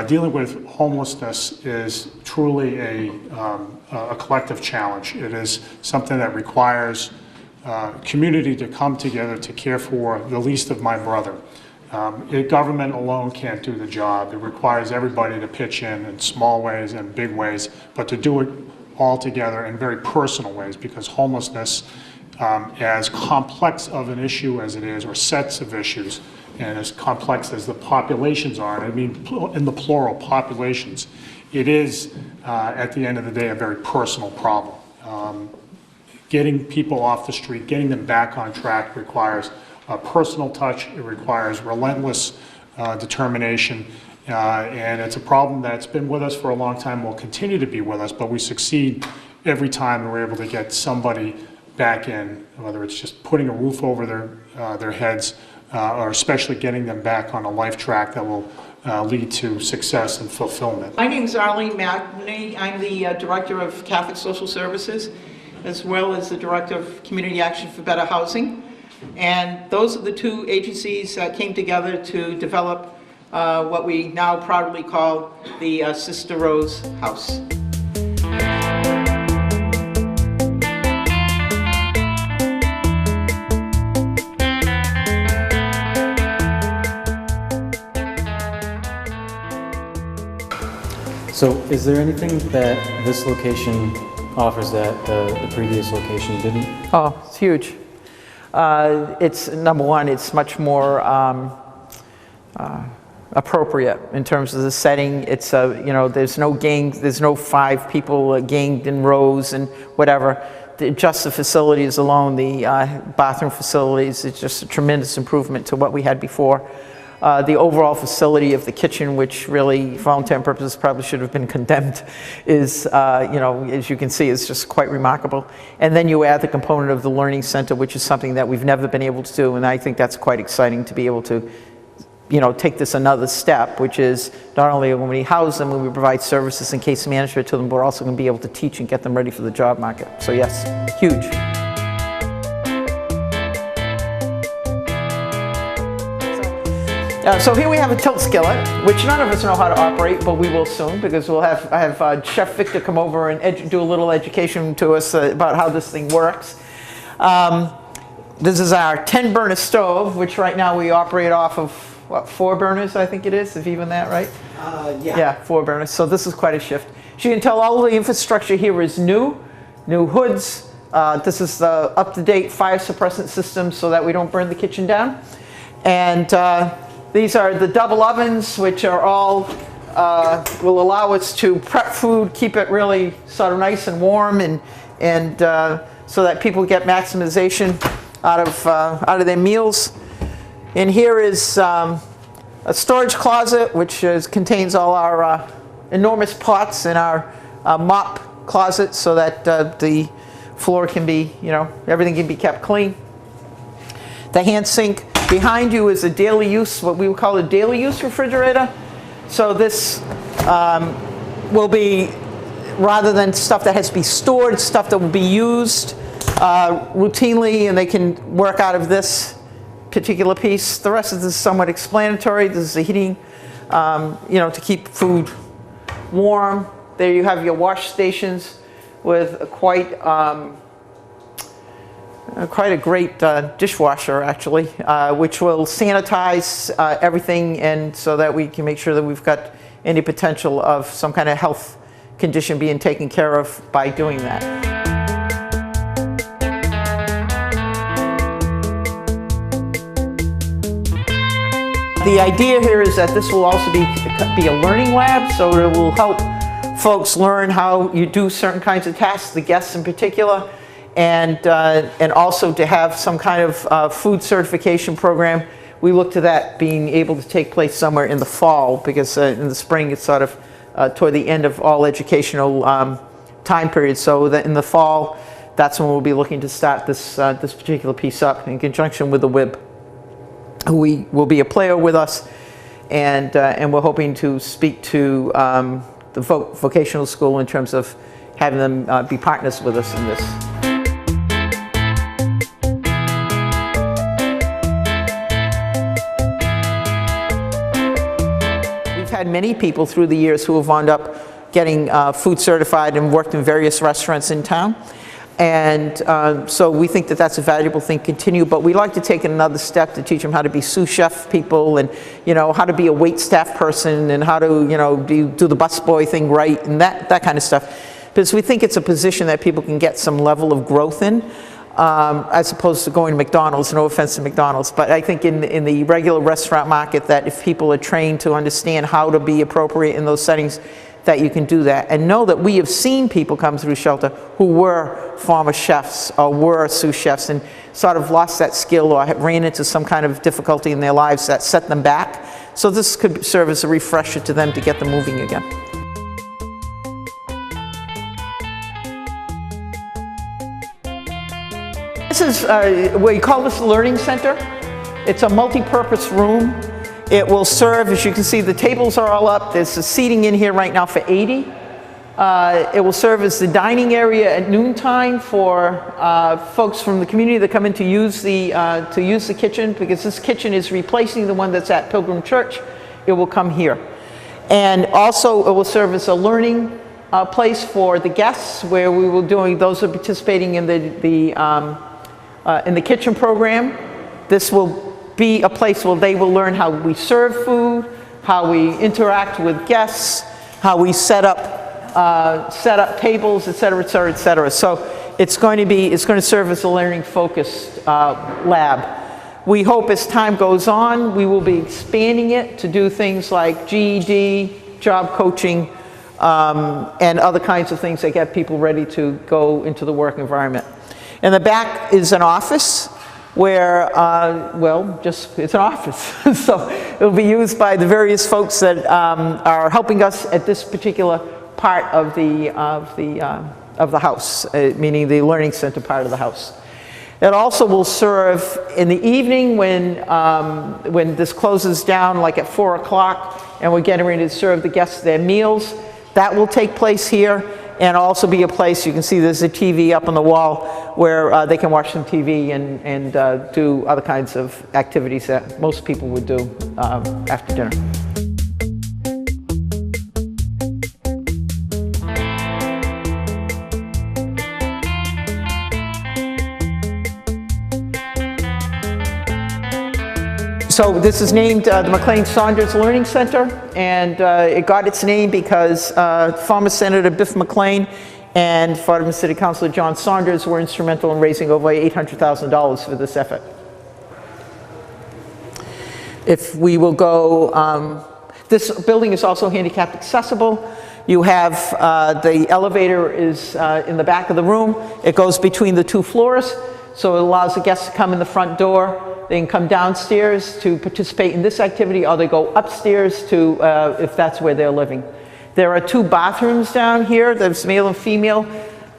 Dealing with homelessness is truly a collective challenge. It is something that requires community to come together to care for the least of my brother. Government alone can't do the job. It requires everybody to pitch in small ways and big ways, but to do it all together in very personal ways, because homelessness, as complex of an issue as it is, or sets of issues, and as complex as the populations are, and I mean in the plural, populations, it is, at the end of the day, a very personal problem. Getting people off the street, getting them back on track requires a personal touch. It requires relentless determination, and it's a problem that's been with us for a long time, will continue to be with us, but we succeed every time we're able to get somebody back in, whether it's just putting a roof over their heads, or especially getting them back on a life track that will lead to success and fulfillment. My name is Arlene Magny. I'm the Director of Catholic Social Services, as well as the Director of Community Action for Better Housing. And those are the two agencies that came together to develop what we now proudly call the Sister Rose House. So is there anything that this location offers that the previous location didn't? Oh, it's huge. It's, number one, it's much more appropriate in terms of the setting. It's, you know, there's no gang, there's no 5 people ganged in rows and whatever. Just the facilities alone, the bathroom facilities, it's just a tremendous improvement to what we had before. The overall facility of the kitchen, which really, for all intents and purposes, probably should have been condemned, is, you know, as you can see, is just quite remarkable. And then you add the component of the Learning Center, which is something that we've never been able to do, and I think that's quite exciting to be able to, you know, take this another step, which is not only when we house them, when we provide services and case management to them, but we're also going to be able to teach and get them ready for the job market. So yes, huge. So here we have a tilt skillet, which none of us know how to operate, but we will soon, because we'll have, I have Chef Victor come over and do a little education to us about how this thing works. This is our 10-burner stove, which right now we operate off of, what, 4 burners, I think it is, if even that, right? Yeah. Yeah, 4 burners, so this is quite a shift. As you can tell, all the infrastructure here is new hoods. This is the up-to-date fire suppressant system so that we don't burn the kitchen down. And these are the double ovens, which are all, will allow us to prep food, keep it really sort of nice and warm, and so that people get maximization out of their meals. And here is a storage closet, which contains all our enormous pots and our mop closet, so that the floor can be, you know, everything can be kept clean. The hand sink. Behind you is a daily use, what we would call a daily use refrigerator. So this will be, rather than stuff that has to be stored, stuff that will be used routinely, and they can work out of this particular piece. The rest of this is somewhat explanatory. This is the heating, you know, to keep food warm. There you have your wash stations with quite a great dishwasher, actually, which will sanitize everything, and so that we can make sure that we've got any potential of some kind of health condition being taken care of by doing that. The idea here is that this will also be a learning lab, so it will help folks learn how you do certain kinds of tasks, the guests in particular, and also to have some kind of food certification program. We look to that being able to take place somewhere in the fall, because in the spring it's sort of toward the end of all educational time periods. So that in the fall, that's when we'll be looking to start this particular piece up in conjunction with the WIB, who will be a player with us, and we're hoping to speak to the vocational school in terms of having them be partners with us in this. had many people through the years who have wound up getting food certified and worked in various restaurants in town. And so we think that that's a valuable thing to continue, but we like to take it another step to teach them how to be sous chef people, and how to be a wait staff person, and how to do the busboy thing right, and that kind of stuff. Because we think it's a position that people can get some level of growth in, as opposed to going to McDonald's. No offense to McDonald's, but I think in the regular restaurant market, that if people are trained to understand how to be appropriate in those settings, that you can do that. And know that we have seen people come through shelter who were former chefs or were sous chefs and sort of lost that skill or ran into some kind of difficulty in their lives that set them back. So this could serve as a refresher to them to get them moving again. This is, we call this the Learning Center. It's a multi-purpose room. It will serve, as you can see, the tables are all up. There's a seating in here right now for 80. It will serve as the dining area at noontime for folks from the community that come in to use the kitchen, because this kitchen is replacing the one that's at Pilgrim Church. It will come here. And also it will serve as a learning place for the guests, where we will doing, those who are participating in the kitchen program. This will be a place where they will learn how we serve food, how we interact with guests, how we set up tables, et cetera, et cetera, et cetera. So it's going to serve as a learning focused lab. We hope as time goes on, we will be expanding it to do things like GED, job coaching, and other kinds of things that get people ready to go into the work environment. In the back is an office where, it's an office. So it'll be used by the various folks that are helping us at this particular part of the house, meaning the Learning Center part of the house. It also will serve in the evening when this closes down, like at 4 o'clock, and we're getting ready to serve the guests their meals. That will take place here. And also be a place, you can see there's a TV up on the wall where they can watch some TV and do other kinds of activities that most people would do after dinner. So this is named the McLean Saunders Learning Center, and it got its name because former Senator Biff McLean and former City Councilor John Saunders were instrumental in raising over $800,000 for this effort. If we will go, this building is also handicapped accessible. You have the elevator is in the back of the room. It goes between the two floors, so it allows the guests to come in the front door. They can come downstairs to participate in this activity, or they go upstairs to, if that's where they're living. There are 2 bathrooms down here. There's male and female.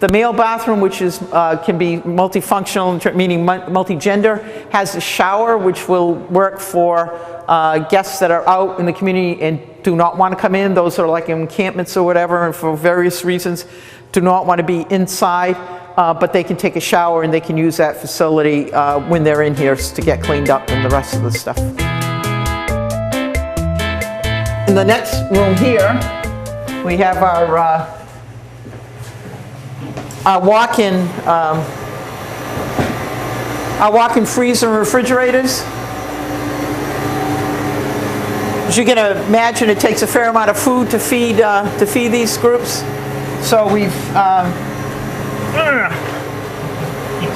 The male bathroom, which is, can be multifunctional, meaning multi-gender, has a shower which will work for guests that are out in the community and do not want to come in. Those are like encampments or whatever, and for various reasons do not want to be inside. But they can take a shower and they can use that facility when they're in here to get cleaned up and the rest of the stuff. In the next room here, we have our walk-in freezer and refrigerators. As you can imagine, it takes a fair amount of food to feed these groups. So we've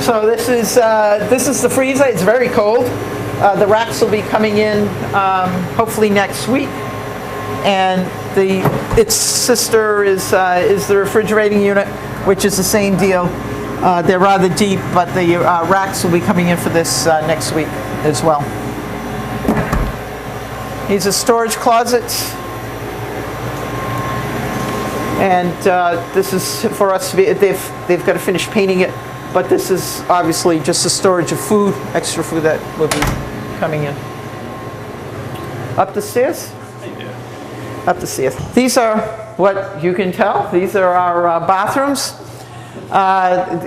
So this is the freezer. It's very cold. The racks will be coming in hopefully next week, and its sister is the refrigerating unit, which is the same deal. They're rather deep, but the racks will be coming in for this next week as well. These are storage closets. And this is for us to be, they've got to finish painting it, but this is obviously just a storage of food, extra food that will be coming in. Up the stairs? Yeah. Up the stairs. These are what you can tell. These are our bathrooms.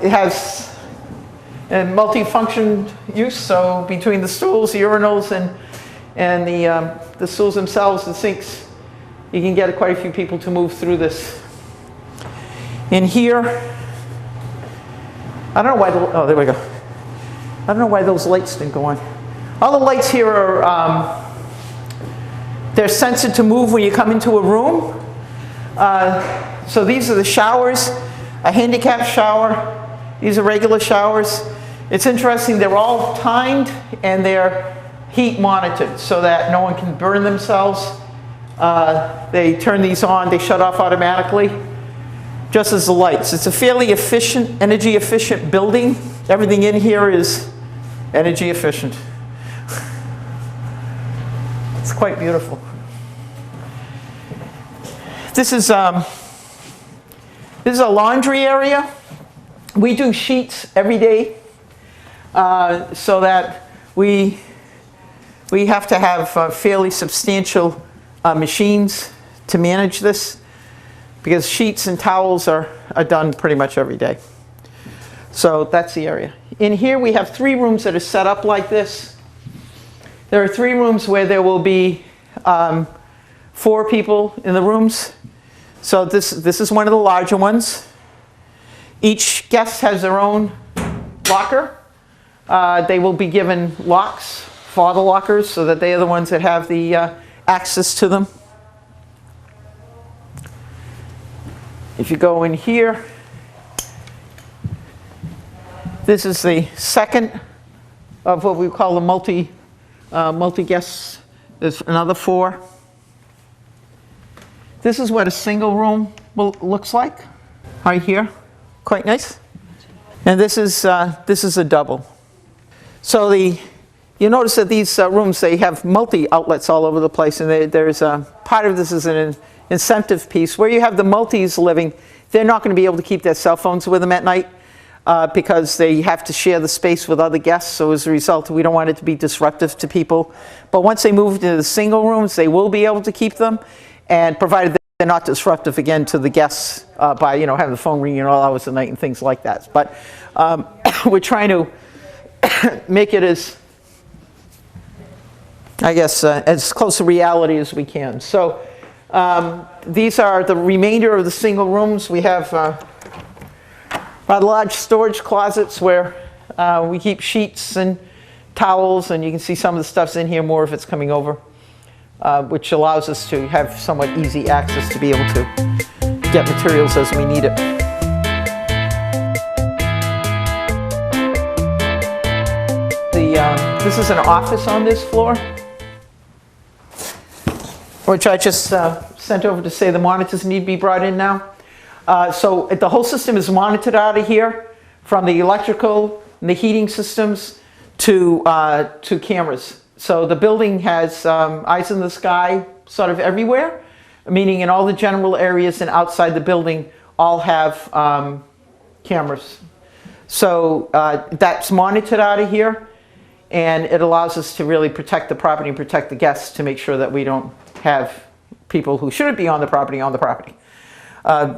It has a multi-function use, so between the stools, the urinals, and the stools themselves, the sinks, you can get quite a few people to move through this. In here, I don't know why, oh, there we go. I don't know why those lights didn't go on. All the lights here are, they're sensed to move when you come into a room. So these are the showers, a handicap shower. These are regular showers. It's interesting, they're all timed and they're heat monitored so that no one can burn themselves. They turn these on, they shut off automatically, just as the lights. It's a fairly efficient, energy efficient building. Everything in here is energy efficient. It's quite beautiful. This is a laundry area. We do sheets every day so that we have to have fairly substantial machines to manage this, because sheets and towels are done pretty much every day. So that's the area. In here we have 3 rooms that are set up like this. There are 3 rooms where there will be 4 people in the rooms. So this is one of the larger ones. Each guest has their own locker. They will be given locks for the lockers so that they are the ones that have the access to them. If you go in here, this is the second of what we call the multi-guests. There's another 4. This is what a single room looks like, right here. Quite nice. And this is a double. So you notice that these rooms, they have multi-outlets all over the place, and there's part of this is an incentive piece. Where you have the multis living, they're not going to be able to keep their cell phones with them at night because they have to share the space with other guests. So as a result, we don't want it to be disruptive to people. But once they move to the single rooms, they will be able to keep them, and provided they're not disruptive again to the guests by having the phone ringing all hours of the night and things like that. But we're trying to make it as, I guess, as close to reality as we can. So these are the remainder of the single rooms. We have rather large storage closets where we keep sheets and towels, and you can see some of the stuff's in here, more if it's coming over, which allows us to have somewhat easy access to be able to get materials as we need it. This is an office on this floor, which I just sent over to say the monitors need to be brought in now. So the whole system is monitored out of here, from the electrical and the heating systems to cameras. So the building has eyes in the sky sort of everywhere, meaning in all the general areas and outside the building all have cameras. So that's monitored out of here, and it allows us to really protect the property and protect the guests to make sure that we don't have people who shouldn't be on the property on the property.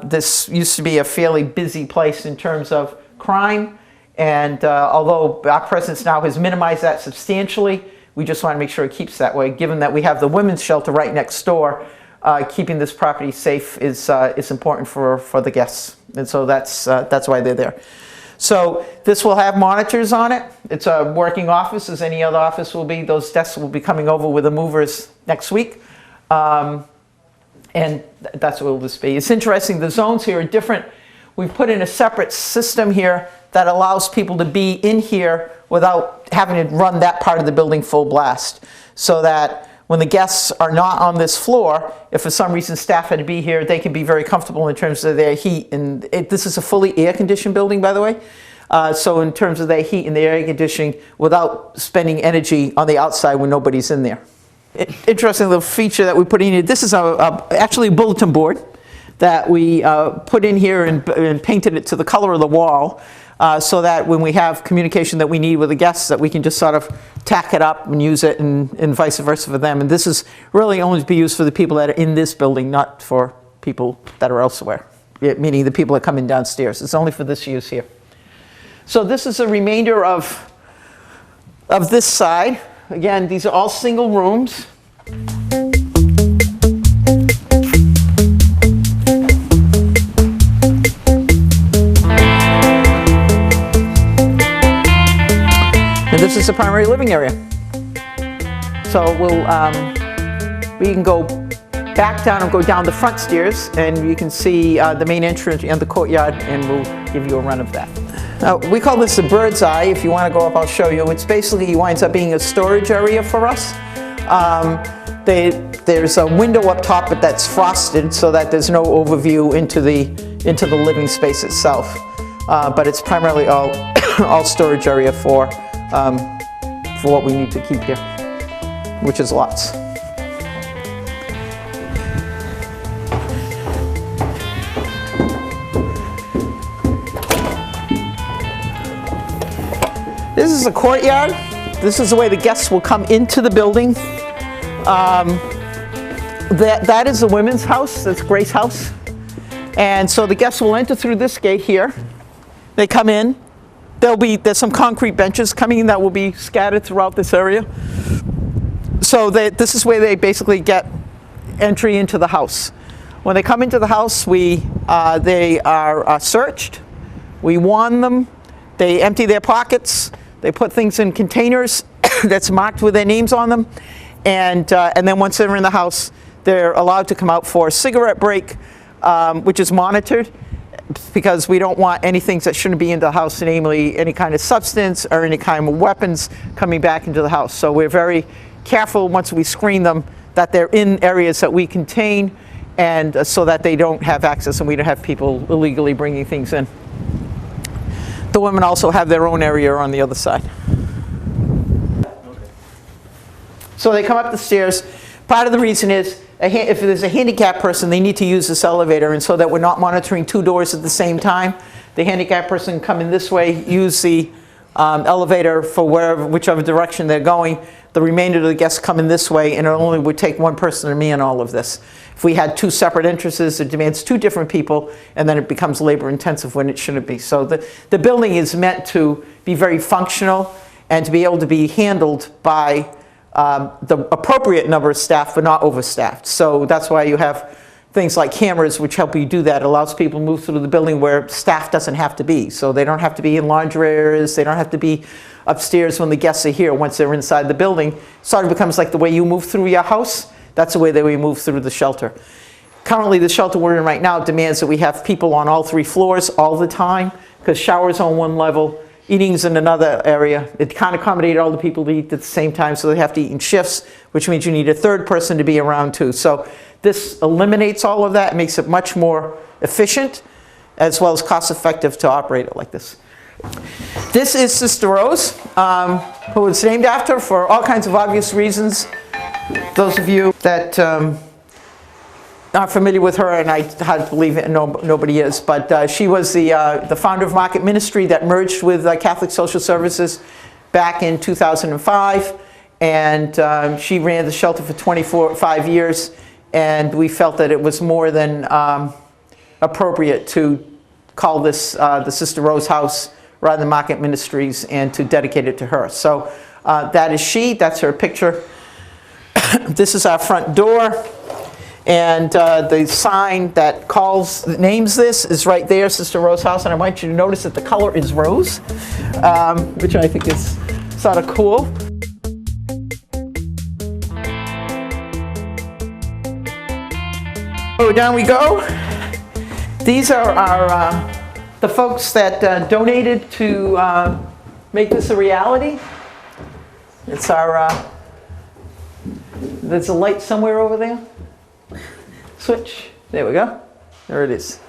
This used to be a fairly busy place in terms of crime, and although our presence now has minimized that substantially, we just want to make sure it keeps that way. Given that we have the women's shelter right next door, keeping this property safe is important for the guests, and so that's why they're there. So this will have monitors on it. It's a working office, as any other office will be. Those desks will be coming over with the movers next week. And that's what it will just be. It's interesting, the zones here are different. We've put in a separate system here that allows people to be in here without having to run that part of the building full blast. So that when the guests are not on this floor, if for some reason staff had to be here, they can be very comfortable in terms of their heat. And this is a fully air-conditioned building, by the way. So in terms of their heat and their air conditioning, without spending energy on the outside when nobody's in there. Interesting little feature that we put in here. This is actually a bulletin board that we put in here and painted it to the color of the wall, so that when we have communication that we need with the guests, that we can just sort of tack it up and use it, and vice versa for them. And this is really only to be used for the people that are in this building, not for people that are elsewhere, meaning the people that come in downstairs. It's only for this use here. So this is a remainder of this side. Again, these are all single rooms. this is the primary living area. So we can go back down and go down the front stairs, and you can see the main entrance and the courtyard, and we'll give you a run of that. We call this a bird's eye. If you want to go up, I'll show you. It's basically winds up being a storage area for us. There's a window up top, but that's frosted so that there's no overview into the living space itself. But it's primarily all storage area for what we need to keep here, which is lots. This is a courtyard. This is the way the guests will come into the building. That is the women's house. That's Grace's house. And so the guests will enter through this gate here. They come in. There's some concrete benches coming in that will be scattered throughout this area. So this is where they basically get entry into the house. When they come into the house, they are searched. We warn them. They empty their pockets. They put things in containers that's marked with their names on them. And then once they're in the house, they're allowed to come out for a cigarette break, which is monitored, because we don't want anything that shouldn't be in the house, namely any kind of substance or any kind of weapons coming back into the house. So we're very careful once we screen them that they're in areas that we contain, and so that they don't have access and we don't have people illegally bringing things in. The women also have their own area on the other side. So they come up the stairs. Part of the reason is, if there's a handicapped person, they need to use this elevator, and so that we're not monitoring two doors at the same time. The handicapped person can come in this way, use the elevator for whichever direction they're going. The remainder of the guests come in this way, and it only would take one person to man all of this. If we had two separate entrances, it demands two different people, and then it becomes labor intensive when it shouldn't be. So the building is meant to be very functional and to be able to be handled by the appropriate number of staff, but not overstaffed. So that's why you have things like cameras which help you do that. It allows people to move through the building where staff doesn't have to be. So they don't have to be in laundry areas, they don't have to be upstairs when the guests are here. Once they're inside the building, it sort of becomes like the way you move through your house. That's the way that we move through the shelter. Currently, the shelter we're in right now demands that we have people on all 3 floors all the time, because showers on one level, eating's in another area. It can't accommodate all the people to eat at the same time, so they have to eat in shifts, which means you need a third person to be around too. So this eliminates all of that, makes it much more efficient, as well as cost effective to operate it like this. This is Sister Rose, who it's named after for all kinds of obvious reasons. Those of you that aren't familiar with her, and I hard to believe it, nobody is, but she was the founder of Market Ministry that merged with Catholic Social Services back in 2005, and she ran the shelter for 25 years, and we felt that it was more than appropriate to call this the Sister Rose House rather than Market Ministries, and to dedicate it to her. So that is she, that's her picture. This is our front door, and the sign that names this is right there, Sister Rose House, and I want you to notice that the color is rose, which I think is sort of cool. So down we go. These are the folks that donated to make this a reality. It's our there's a light somewhere over there. Switch. There we go. There it is.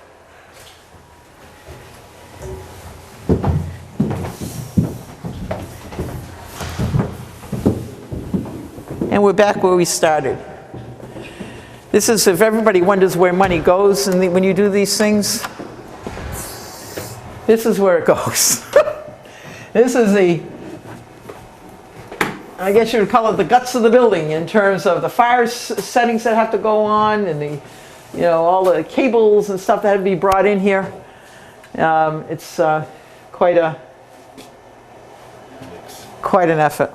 And we're back where we started. This is, if everybody wonders where money goes and when you do these things, this is where it goes. This is I guess you would call it the guts of the building, in terms of the fire settings that have to go on, and all the cables and stuff that have to be brought in here. It's quite an effort.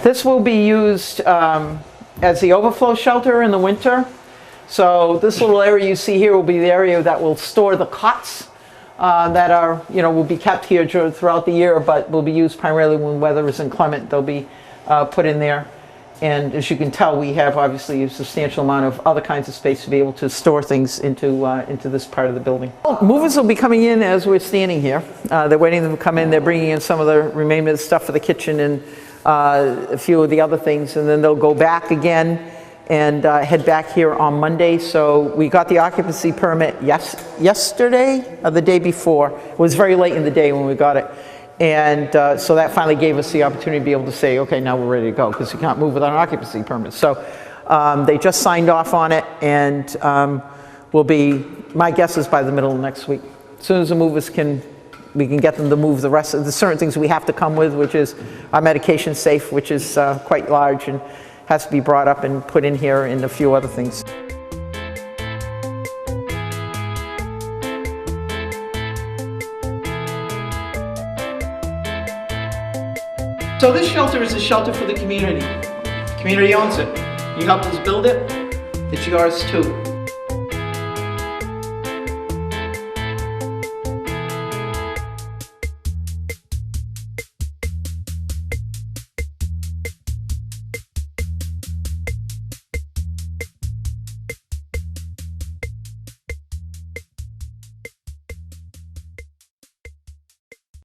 This will be used as the overflow shelter in the winter. So this little area you see here will be the area that will store the cots that are, will be kept here throughout the year, but will be used primarily when weather is inclement. They'll be put in there. And as you can tell, we have obviously a substantial amount of other kinds of space to be able to store things into this part of the building. Movers will be coming in as we're standing here. They're waiting for them to come in. They're bringing in some of the remaining stuff for the kitchen and a few of the other things, and then they'll go back again and head back here on Monday. So we got the occupancy permit yesterday or the day before. It was very late in the day when we got it. And so that finally gave us the opportunity to be able to say, okay, now we're ready to go, because you can't move without an occupancy permit. So they just signed off on it, and will be, my guess is by the middle of next week. As soon as the movers we can get them to move the rest of the certain things we have to come with, which is our medication safe, which is quite large and has to be brought up and put in here, and a few other things. So this shelter is a shelter for the community. The community owns it. You helped us build it, it's yours too.